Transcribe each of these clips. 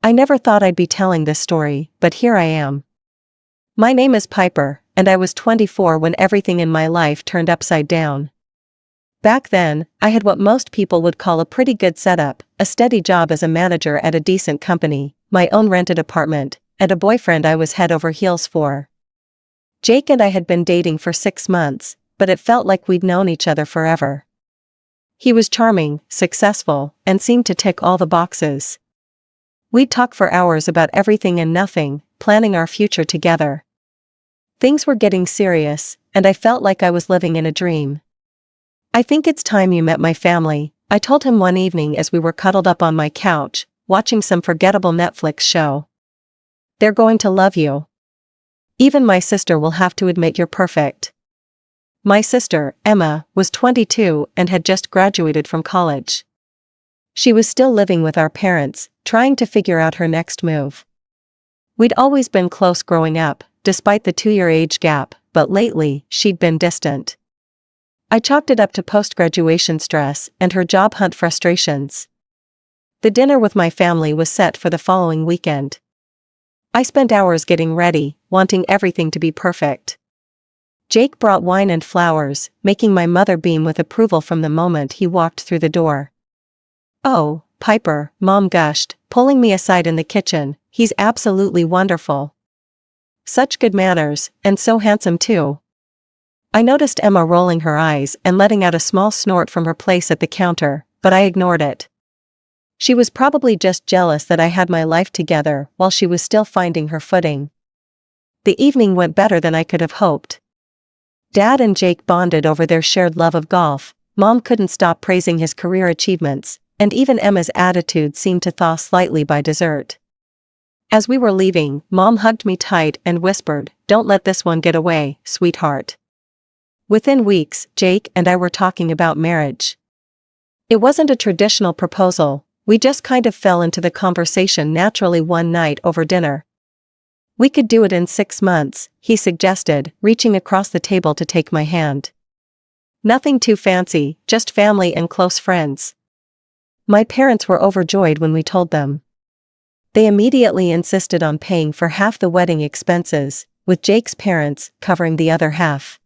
I never thought I'd be telling this story, but here I am. My name is Piper, and I was 24 when everything in my life turned upside down. Back then, I had what most people would call a pretty good setup, a steady job as a manager at a decent company, my own rented apartment, and a boyfriend I was head over heels for. Jake and I had been dating for 6 months, but it felt like we'd known each other forever. He was charming, successful, and seemed to tick all the boxes. We'd talk for hours about everything and nothing, planning our future together. Things were getting serious, and I felt like I was living in a dream. "I think it's time you met my family," I told him one evening as we were cuddled up on my couch, watching some forgettable Netflix show. "They're going to love you. Even my sister will have to admit you're perfect." My sister, Emma, was 22 and had just graduated from college. She was still living with our parents, trying to figure out her next move. We'd always been close growing up, despite the 2-year age gap, but lately, she'd been distant. I chalked it up to post-graduation stress and her job hunt frustrations. The dinner with my family was set for the following weekend. I spent hours getting ready, wanting everything to be perfect. Jake brought wine and flowers, making my mother beam with approval from the moment he walked through the door. "Oh, Piper," Mom gushed, pulling me aside in the kitchen, "he's absolutely wonderful. Such good manners, and so handsome too." I noticed Emma rolling her eyes and letting out a small snort from her place at the counter, but I ignored it. She was probably just jealous that I had my life together while she was still finding her footing. The evening went better than I could have hoped. Dad and Jake bonded over their shared love of golf, Mom couldn't stop praising his career achievements, and even Emma's attitude seemed to thaw slightly by dessert. As we were leaving, Mom hugged me tight and whispered, "Don't let this one get away, sweetheart." Within weeks, Jake and I were talking about marriage. It wasn't a traditional proposal, we just kind of fell into the conversation naturally one night over dinner. "We could do it in 6 months, he suggested, reaching across the table to take my hand. "Nothing too fancy, just family and close friends." My parents were overjoyed when we told them. They immediately insisted on paying for half the wedding expenses, with Jake's parents covering the other half.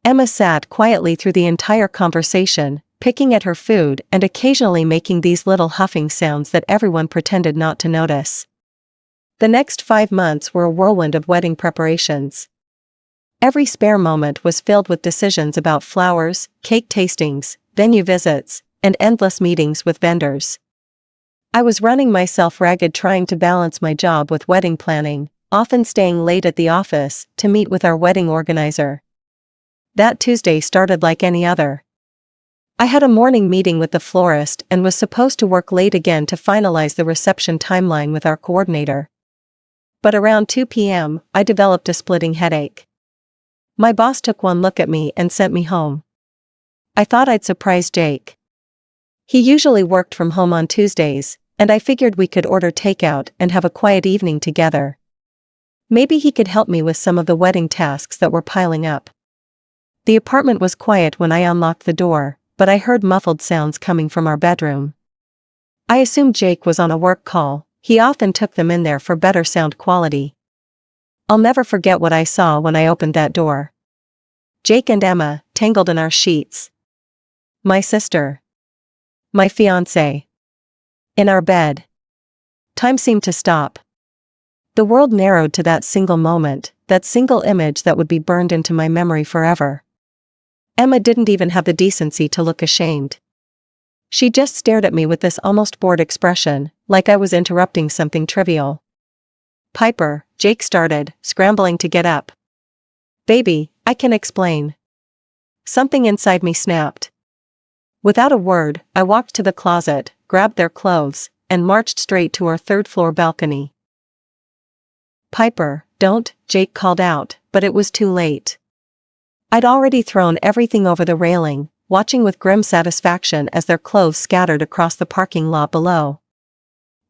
Emma sat quietly through the entire conversation, picking at her food and occasionally making these little huffing sounds that everyone pretended not to notice. The next 5 months were a whirlwind of wedding preparations. Every spare moment was filled with decisions about flowers, cake tastings, venue visits, and endless meetings with vendors. I was running myself ragged trying to balance my job with wedding planning, often staying late at the office to meet with our wedding organizer. That Tuesday started like any other. I had a morning meeting with the florist and was supposed to work late again to finalize the reception timeline with our coordinator. But around 2 p.m., I developed a splitting headache. My boss took one look at me and sent me home. I thought I'd surprise Jake. He usually worked from home on Tuesdays, and I figured we could order takeout and have a quiet evening together. Maybe he could help me with some of the wedding tasks that were piling up. The apartment was quiet when I unlocked the door, but I heard muffled sounds coming from our bedroom. I assumed Jake was on a work call, he often took them in there for better sound quality. I'll never forget what I saw when I opened that door. Jake and Emma, tangled in our sheets. My sister. My fiance. In our bed. Time seemed to stop. The world narrowed to that single moment, that single image that would be burned into my memory forever. Emma didn't even have the decency to look ashamed. She just stared at me with this almost bored expression, like I was interrupting something trivial. "Piper," Jake started, scrambling to get up. "Baby, I can explain." Something inside me snapped. Without a word, I walked to the closet, grabbed their clothes, and marched straight to our 3rd-floor balcony. "Piper, don't," Jake called out, but it was too late. I'd already thrown everything over the railing, watching with grim satisfaction as their clothes scattered across the parking lot below.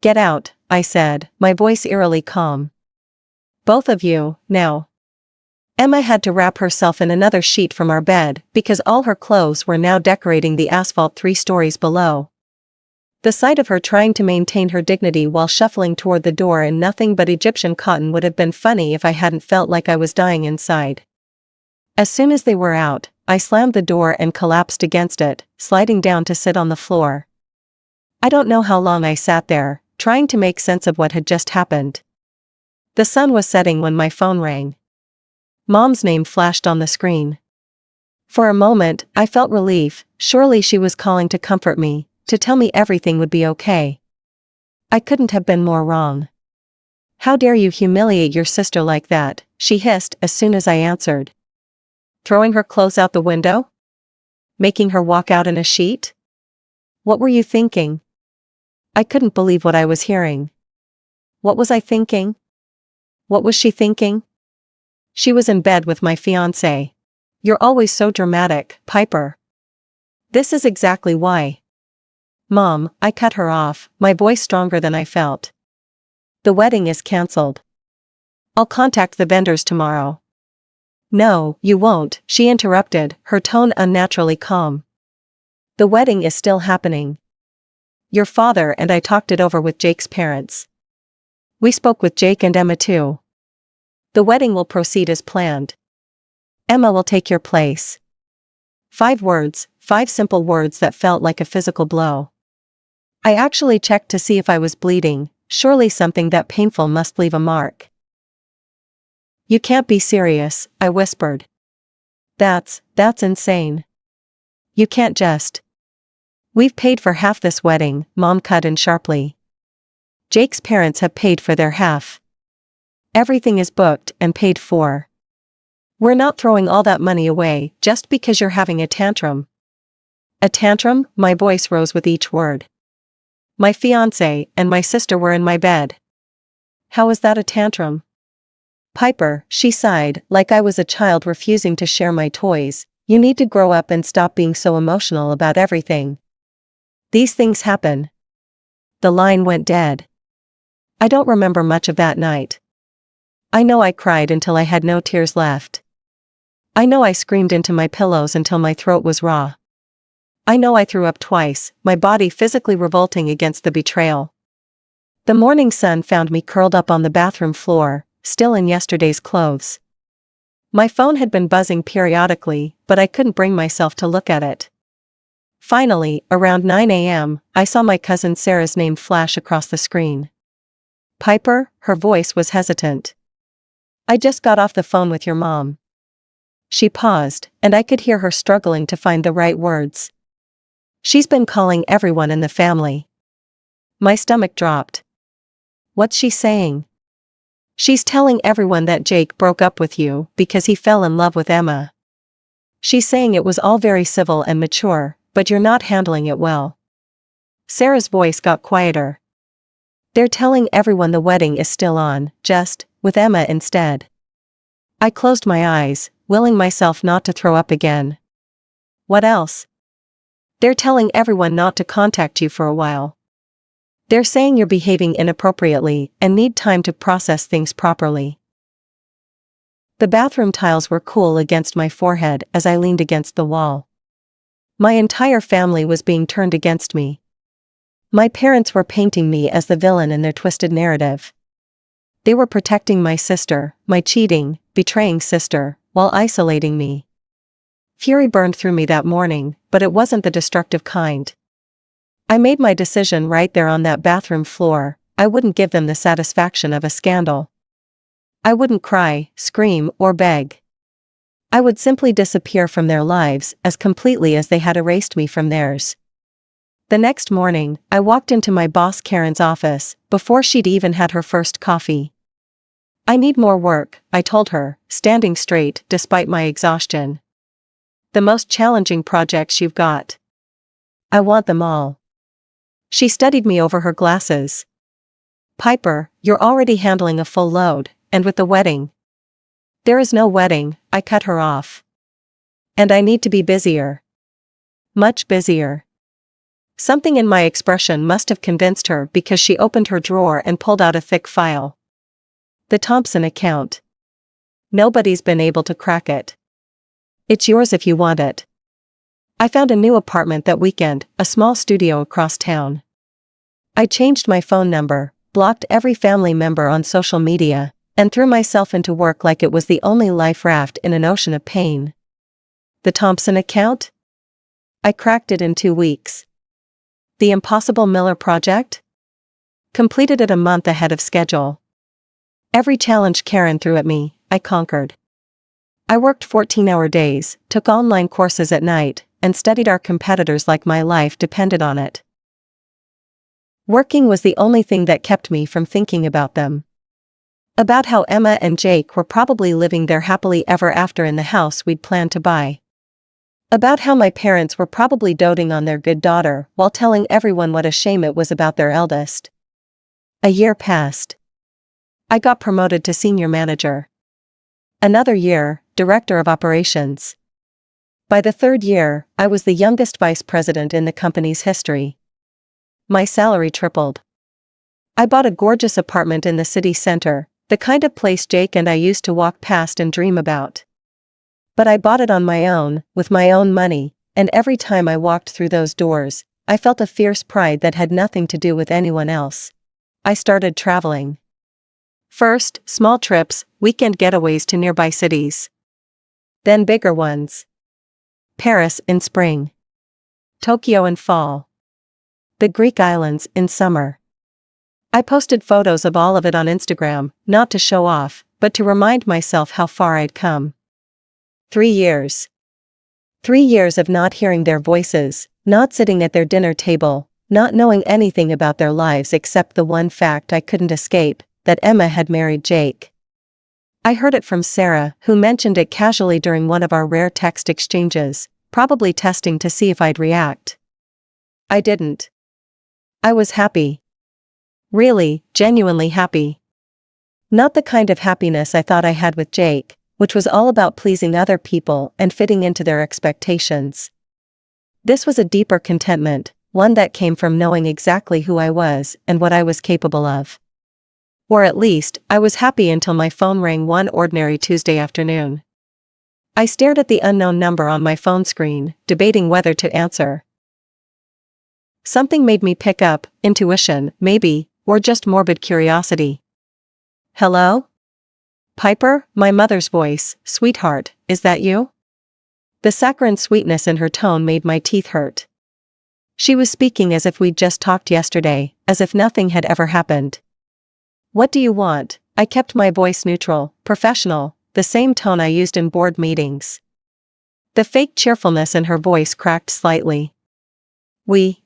"Get out," I said, my voice eerily calm. "Both of you, now." Emma had to wrap herself in another sheet from our bed because all her clothes were now decorating the asphalt 3 stories below. The sight of her trying to maintain her dignity while shuffling toward the door in nothing but Egyptian cotton would have been funny if I hadn't felt like I was dying inside. As soon as they were out, I slammed the door and collapsed against it, sliding down to sit on the floor. I don't know how long I sat there, trying to make sense of what had just happened. The sun was setting when my phone rang. Mom's name flashed on the screen. For a moment, I felt relief. Surely she was calling to comfort me, to tell me everything would be okay. I couldn't have been more wrong. "How dare you humiliate your sister like that?" she hissed as soon as I answered. Throwing her clothes out the window? Making her walk out in a sheet? What were you thinking? I couldn't believe what I was hearing. What was I thinking? What was she thinking? She was in bed with my fiance. "You're always so dramatic, Piper." "This is exactly why." "Mom," I cut her off, my voice stronger than I felt. "The wedding is cancelled. I'll contact the vendors tomorrow." "No, you won't," she interrupted, her tone unnaturally calm. "The wedding is still happening. Your father and I talked it over with Jake's parents. We spoke with Jake and Emma too. The wedding will proceed as planned. Emma will take your place." 5 words, 5 simple words that felt like a physical blow. I actually checked to see if I was bleeding. Surely something that painful must leave a mark. "You can't be serious," I whispered. That's insane. You can't just." "We've paid for half this wedding," Mom cut in sharply. "Jake's parents have paid for their half. Everything is booked and paid for. We're not throwing all that money away just because you're having a tantrum." "A tantrum?" My voice rose with each word. "My fiance and my sister were in my bed. How is that a tantrum?" "Piper," she sighed, like I was a child refusing to share my toys, "you need to grow up and stop being so emotional about everything. These things happen." The line went dead. I don't remember much of that night. I know I cried until I had no tears left. I know I screamed into my pillows until my throat was raw. I know I threw up twice, my body physically revolting against the betrayal. The morning sun found me curled up on the bathroom floor, still in yesterday's clothes. My phone had been buzzing periodically, but I couldn't bring myself to look at it. Finally, around 9 a.m., I saw my cousin Sarah's name flash across the screen. "Piper," her voice was hesitant. "I just got off the phone with your mom." She paused, and I could hear her struggling to find the right words. "She's been calling everyone in the family." My stomach dropped. "What's she saying?" "She's telling everyone that Jake broke up with you because he fell in love with Emma. She's saying it was all very civil and mature, but you're not handling it well." Sarah's voice got quieter. "They're telling everyone the wedding is still on, just with Emma instead." I closed my eyes, willing myself not to throw up again. "What else?" "They're telling everyone not to contact you for a while. They're saying you're behaving inappropriately and need time to process things properly." The bathroom tiles were cool against my forehead as I leaned against the wall. My entire family was being turned against me. My parents were painting me as the villain in their twisted narrative. They were protecting my sister, my cheating, betraying sister, while isolating me. Fury burned through me that morning, but it wasn't the destructive kind. I made my decision right there on that bathroom floor. I wouldn't give them the satisfaction of a scandal. I wouldn't cry, scream, or beg. I would simply disappear from their lives as completely as they had erased me from theirs. The next morning, I walked into my boss Karen's office, before she'd even had her first coffee. "I need more work," I told her, standing straight despite my exhaustion. "The most challenging projects you've got." "I want them all." She studied me over her glasses. "Piper, you're already handling a full load, and with the wedding." "There is no wedding," I cut her off. "And I need to be busier. Much busier." Something in my expression must have convinced her because she opened her drawer and pulled out a thick file. "The Thompson account. Nobody's been able to crack it. It's yours if you want it. I found a new apartment that weekend, a small studio across town. I changed my phone number, blocked every family member on social media, and threw myself into work like it was the only life raft in an ocean of pain. The Thompson account? I cracked it in 2 weeks. The Impossible Miller project? Completed it a month ahead of schedule. Every challenge Karen threw at me, I conquered. I worked 14-hour days, took online courses at night, and studied our competitors like my life depended on it. Working was the only thing that kept me from thinking about them. About how Emma and Jake were probably living their happily ever after in the house we'd planned to buy. About how my parents were probably doting on their good daughter while telling everyone what a shame it was about their eldest. A year passed. I got promoted to senior manager. Another year, director of operations. By the 3rd year, I was the youngest vice president in the company's history. My salary tripled. I bought a gorgeous apartment in the city center, the kind of place Jake and I used to walk past and dream about. But I bought it on my own, with my own money, and every time I walked through those doors, I felt a fierce pride that had nothing to do with anyone else. I started traveling. First, small trips, weekend getaways to nearby cities. Then bigger ones. Paris in spring. Tokyo in fall. The Greek islands in summer. I posted photos of all of it on Instagram, not to show off, but to remind myself how far I'd come. 3 years. 3 years of not hearing their voices, not sitting at their dinner table, not knowing anything about their lives except the one fact I couldn't escape, that Emma had married Jake. I heard it from Sarah, who mentioned it casually during one of our rare text exchanges, probably testing to see if I'd react. I didn't. I was happy. Really, genuinely happy. Not the kind of happiness I thought I had with Jake, which was all about pleasing other people and fitting into their expectations. This was a deeper contentment, one that came from knowing exactly who I was and what I was capable of. Or at least, I was happy until my phone rang one ordinary Tuesday afternoon. I stared at the unknown number on my phone screen, debating whether to answer. Something made me pick up, intuition, maybe, or just morbid curiosity. Hello? Piper, my mother's voice, sweetheart, is that you? The saccharine sweetness in her tone made my teeth hurt. She was speaking as if we'd just talked yesterday, as if nothing had ever happened. What do you want? I kept my voice neutral, professional, the same tone I used in board meetings. The fake cheerfulness in her voice cracked slightly.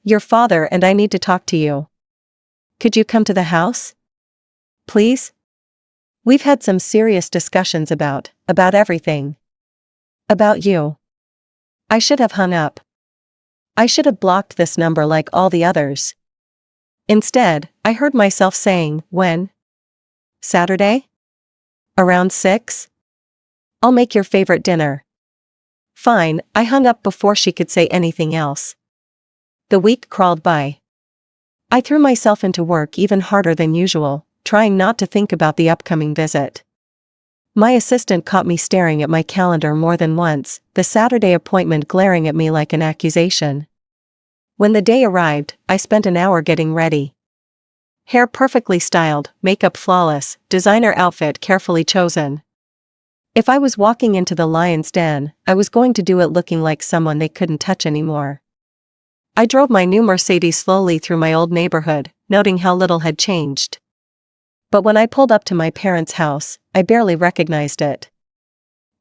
Your father and I need to talk to you. Could you come to the house? Please? We've had some serious discussions about everything. About you. I should have hung up. I should have blocked this number like all the others. Instead, I heard myself saying, when? Saturday? Around 6? I'll make your favorite dinner. Fine, I hung up before she could say anything else. The week crawled by. I threw myself into work even harder than usual, trying not to think about the upcoming visit. My assistant caught me staring at my calendar more than once, the Saturday appointment glaring at me like an accusation. When the day arrived, I spent an hour getting ready. Hair perfectly styled, makeup flawless, designer outfit carefully chosen. If I was walking into the lion's den, I was going to do it looking like someone they couldn't touch anymore. I drove my new Mercedes slowly through my old neighborhood, noting how little had changed. But when I pulled up to my parents' house, I barely recognized it.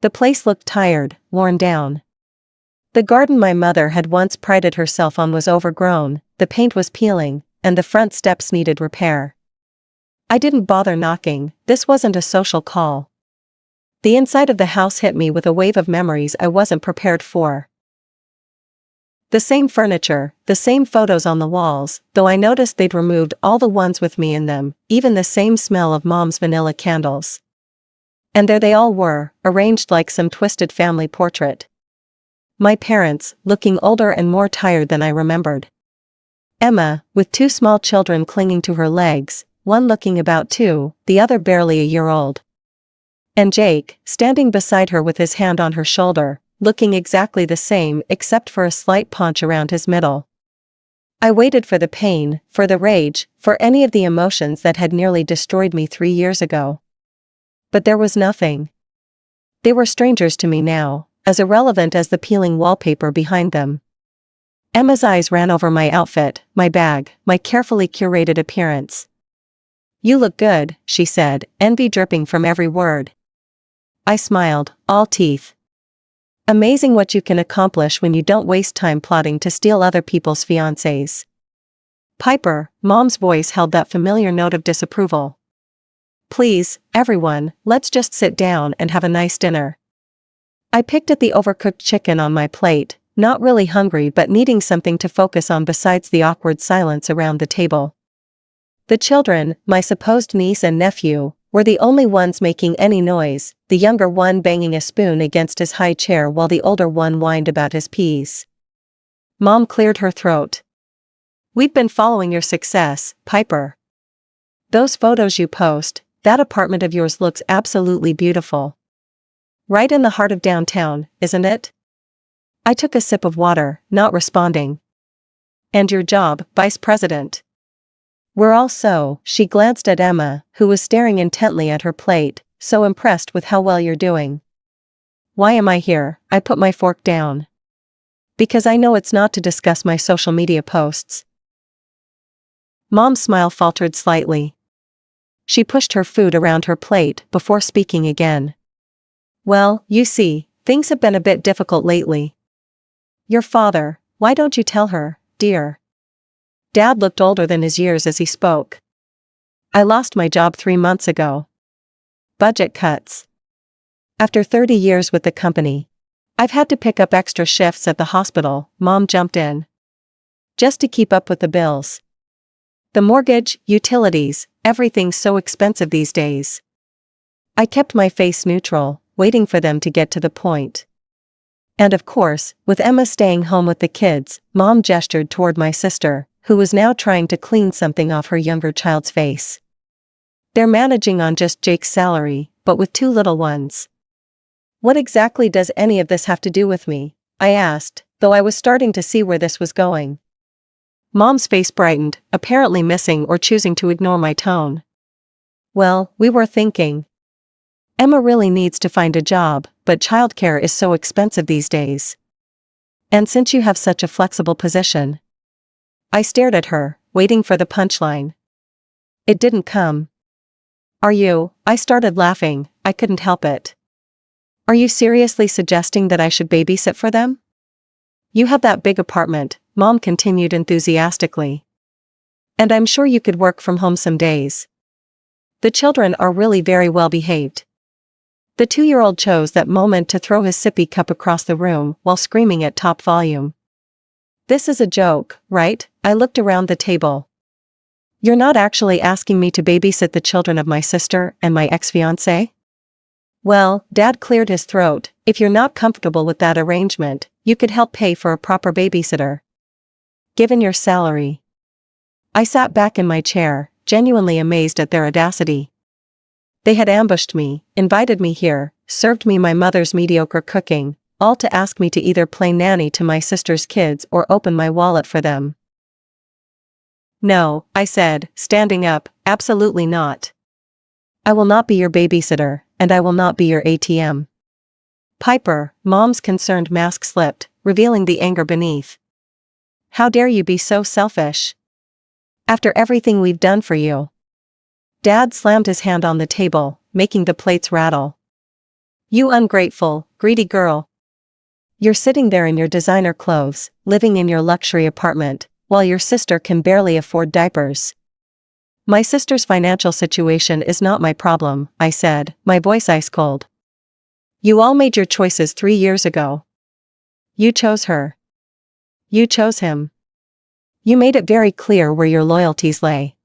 The place looked tired, worn down. The garden my mother had once prided herself on was overgrown, the paint was peeling, and the front steps needed repair. I didn't bother knocking, this wasn't a social call. The inside of the house hit me with a wave of memories I wasn't prepared for. The same furniture, the same photos on the walls, though I noticed they'd removed all the ones with me in them, even the same smell of Mom's vanilla candles. And there they all were, arranged like some twisted family portrait. My parents, looking older and more tired than I remembered. Emma, with 2 small children clinging to her legs, one looking about 2, the other barely a year old. And Jake, standing beside her with his hand on her shoulder, looking exactly the same except for a slight paunch around his middle. I waited for the pain, for the rage, for any of the emotions that had nearly destroyed me 3 years ago. But there was nothing. They were strangers to me now, as irrelevant as the peeling wallpaper behind them. Emma's eyes ran over my outfit, my bag, my carefully curated appearance. "You look good," she said, envy dripping from every word. I smiled, all teeth. Amazing what you can accomplish when you don't waste time plotting to steal other people's fiancés. "Piper," Mom's voice held that familiar note of disapproval. "Please, everyone, let's just sit down and have a nice dinner." I picked at the overcooked chicken on my plate, not really hungry but needing something to focus on besides the awkward silence around the table. The children, my supposed niece and nephew, were the only ones making any noise, the younger one banging a spoon against his high chair while the older one whined about his peas. Mom cleared her throat. "We've been following your success, Piper. Those photos you post, that apartment of yours looks absolutely beautiful. Right in the heart of downtown, isn't it?" I took a sip of water, not responding. "And your job, Vice President?" "We're all so," she glanced at Emma, who was staring intently at her plate, "so impressed with how well you're doing." "Why am I here?" I put my fork down. "Because I know it's not to discuss my social media posts." Mom's smile faltered slightly. She pushed her food around her plate before speaking again. "Well, you see, things have been a bit difficult lately. Your father, why don't you tell her, dear?" Dad looked older than his years as he spoke. "I lost my job 3 months ago. Budget cuts. After 30 years with the company, I've had to pick up extra shifts at the hospital," Mom jumped in. "Just to keep up with the bills. The mortgage, utilities, everything's so expensive these days." I kept my face neutral, waiting for them to get to the point. And of course, with Emma staying home with the kids, Mom gestured toward my sister, who was now trying to clean something off her younger child's face. "They're managing on just Jake's salary, but with 2 little ones." "What exactly does any of this have to do with me?" I asked, though I was starting to see where this was going. Mom's face brightened, apparently missing or choosing to ignore my tone. "Well, we were thinking. Emma really needs to find a job, but childcare is so expensive these days. And since you have such a flexible position." I stared at her, waiting for the punchline. It didn't come. "Are you?" I started laughing, I couldn't help it. "Are you seriously suggesting that I should babysit for them?" "You have that big apartment," Mom continued enthusiastically. "And I'm sure you could work from home some days. The children are really very well behaved." The 2-year-old chose that moment to throw his sippy cup across the room while screaming at top volume. "This is a joke, right?" I looked around the table. "You're not actually asking me to babysit the children of my sister and my ex-fiancé?" "Well," Dad cleared his throat, "if you're not comfortable with that arrangement, you could help pay for a proper babysitter. Given your salary." I sat back in my chair, genuinely amazed at their audacity. They had ambushed me, invited me here, served me my mother's mediocre cooking, all to ask me to either play nanny to my sister's kids or open my wallet for them. "No," I said, standing up, "absolutely not. I will not be your babysitter, and I will not be your ATM." "Piper," Mom's concerned mask slipped, revealing the anger beneath. "How dare you be so selfish? After everything we've done for you." Dad slammed his hand on the table, making the plates rattle. "You ungrateful, greedy girl. You're sitting there in your designer clothes, living in your luxury apartment, while your sister can barely afford diapers." "My sister's financial situation is not my problem," I said, my voice ice cold. "You all made your choices 3 years ago. You chose her. You chose him. You made it very clear where your loyalties lay.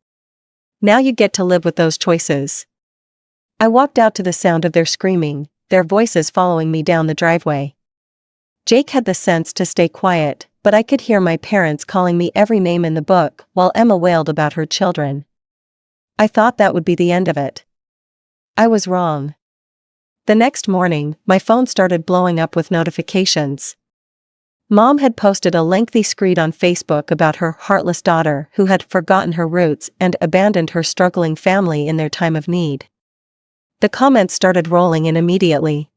Now you get to live with those choices." I walked out to the sound of their screaming, their voices following me down the driveway. Jake had the sense to stay quiet, but I could hear my parents calling me every name in the book while Emma wailed about her children. I thought that would be the end of it. I was wrong. The next morning, my phone started blowing up with notifications. Mom had posted a lengthy screed on Facebook about her heartless daughter who had forgotten her roots and abandoned her struggling family in their time of need. The comments started rolling in immediately.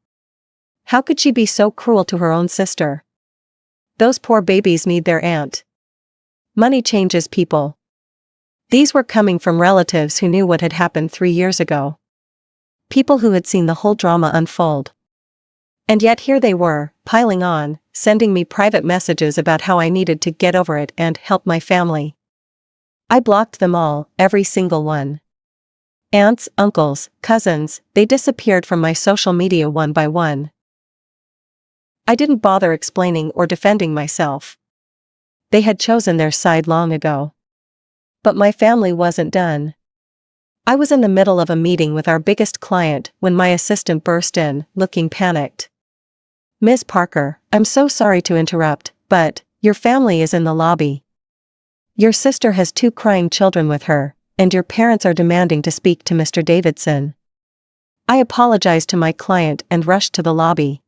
How could she be so cruel to her own sister? Those poor babies need their aunt. Money changes people. These were coming from relatives who knew what had happened 3 years ago. People who had seen the whole drama unfold. And yet here they were, piling on, sending me private messages about how I needed to get over it and help my family. I blocked them all, every single one. Aunts, uncles, cousins, they disappeared from my social media one by one. I didn't bother explaining or defending myself. They had chosen their side long ago. But my family wasn't done. I was in the middle of a meeting with our biggest client when my assistant burst in, looking panicked. "Ms. Parker, I'm so sorry to interrupt, but your family is in the lobby. Your sister has 2 crying children with her, and your parents are demanding to speak to Mr. Davidson." I apologized to my client and rushed to the lobby.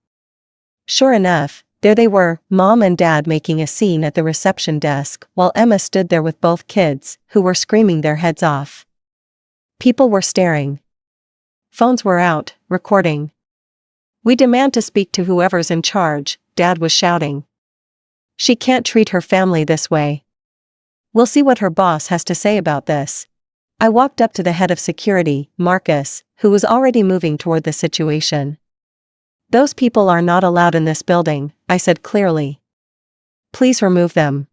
Sure enough, there they were, Mom and Dad making a scene at the reception desk while Emma stood there with both kids, who were screaming their heads off. People were staring. Phones were out, recording. "We demand to speak to whoever's in charge," Dad was shouting. "She can't treat her family this way. We'll see what her boss has to say about this." I walked up to the head of security, Marcus, who was already moving toward the situation. "Those people are not allowed in this building," I said clearly. "Please remove them."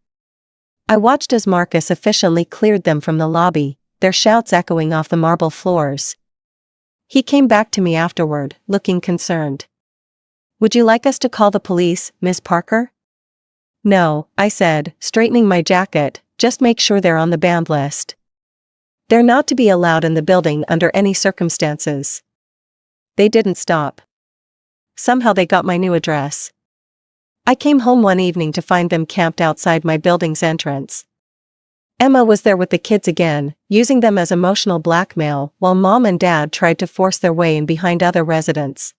I watched as Marcus efficiently cleared them from the lobby, their shouts echoing off the marble floors. He came back to me afterward, looking concerned. "Would you like us to call the police, Ms. Parker?" "No," I said, straightening my jacket, "just make sure they're on the banned list. They're not to be allowed in the building under any circumstances." They didn't stop. Somehow they got my new address. I came home one evening to find them camped outside my building's entrance. Emma was there with the kids again, using them as emotional blackmail while Mom and Dad tried to force their way in behind other residents.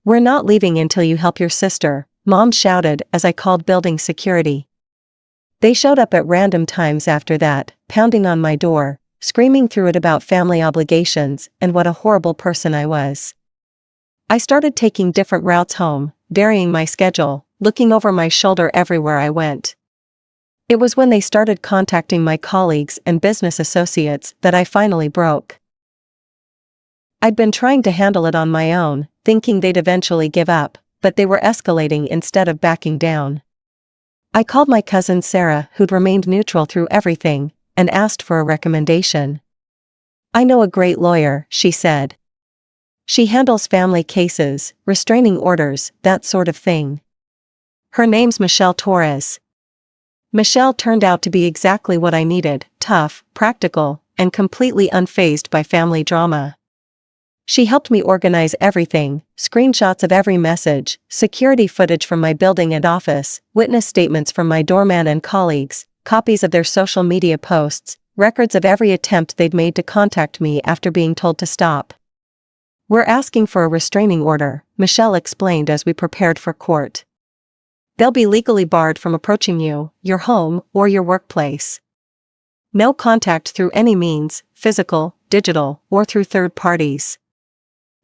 "We're not leaving until you help your sister," Mom shouted as I called building security. They showed up at random times after that, pounding on my door, screaming through it about family obligations and what a horrible person I was. I started taking different routes home, varying my schedule, looking over my shoulder everywhere I went. It was when they started contacting my colleagues and business associates that I finally broke. I'd been trying to handle it on my own, thinking they'd eventually give up, but they were escalating instead of backing down. I called my cousin Sarah, who'd remained neutral through everything, and asked for a recommendation. "I know a great lawyer," she said. "She handles family cases, restraining orders, that sort of thing. Her name's Michelle Torres." Michelle turned out to be exactly what I needed, tough, practical, and completely unfazed by family drama. She helped me organize everything, screenshots of every message, security footage from my building and office, witness statements from my doorman and colleagues, copies of their social media posts, records of every attempt they'd made to contact me after being told to stop. "We're asking for a restraining order," Michelle explained as we prepared for court. "They'll be legally barred from approaching you, your home, or your workplace. No contact through any means, physical, digital, or through third parties.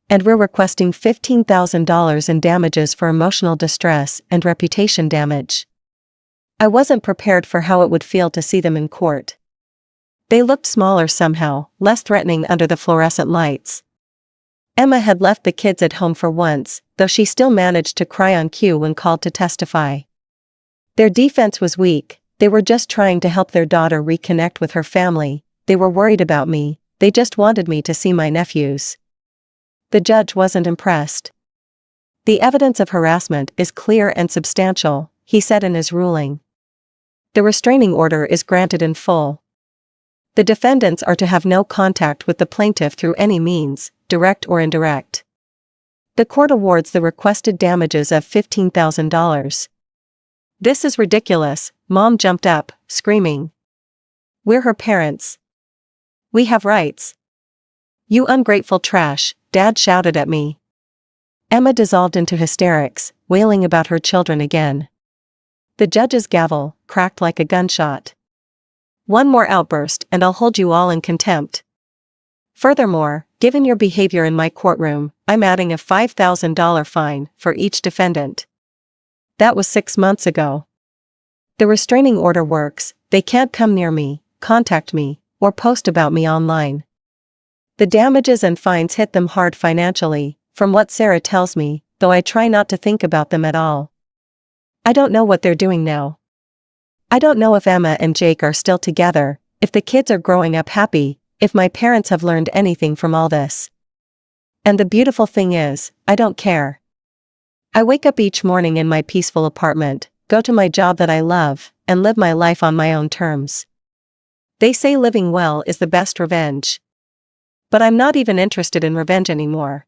And we're requesting $15,000 in damages for emotional distress and reputation damage." I wasn't prepared for how it would feel to see them in court. They looked smaller somehow, less threatening under the fluorescent lights. Emma had left the kids at home for once, though she still managed to cry on cue when called to testify. Their defense was weak, they were just trying to help their daughter reconnect with her family, they were worried about me, they just wanted me to see my nephews. The judge wasn't impressed. "The evidence of harassment is clear and substantial," he said in his ruling. "The restraining order is granted in full. The defendants are to have no contact with the plaintiff through any means, direct or indirect." The court awards the requested damages of $15,000. "This is ridiculous," Mom jumped up, screaming. "We're her parents. We have rights." "You ungrateful trash," Dad shouted at me. Emma dissolved into hysterics, wailing about her children again. The judge's gavel cracked like a gunshot. One more outburst and I'll hold you all in contempt. Furthermore, given your behavior in my courtroom, I'm adding a $5,000 fine for each defendant. That was 6 months ago. The restraining order works, they can't come near me, contact me, or post about me online. The damages and fines hit them hard financially, from what Sarah tells me, though I try not to think about them at all. I don't know what they're doing now. I don't know if Emma and Jake are still together, if the kids are growing up happy, if my parents have learned anything from all this. And the beautiful thing is, I don't care. I wake up each morning in my peaceful apartment, go to my job that I love, and live my life on my own terms. They say living well is the best revenge. But I'm not even interested in revenge anymore.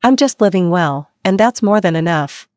I'm just living well, and that's more than enough.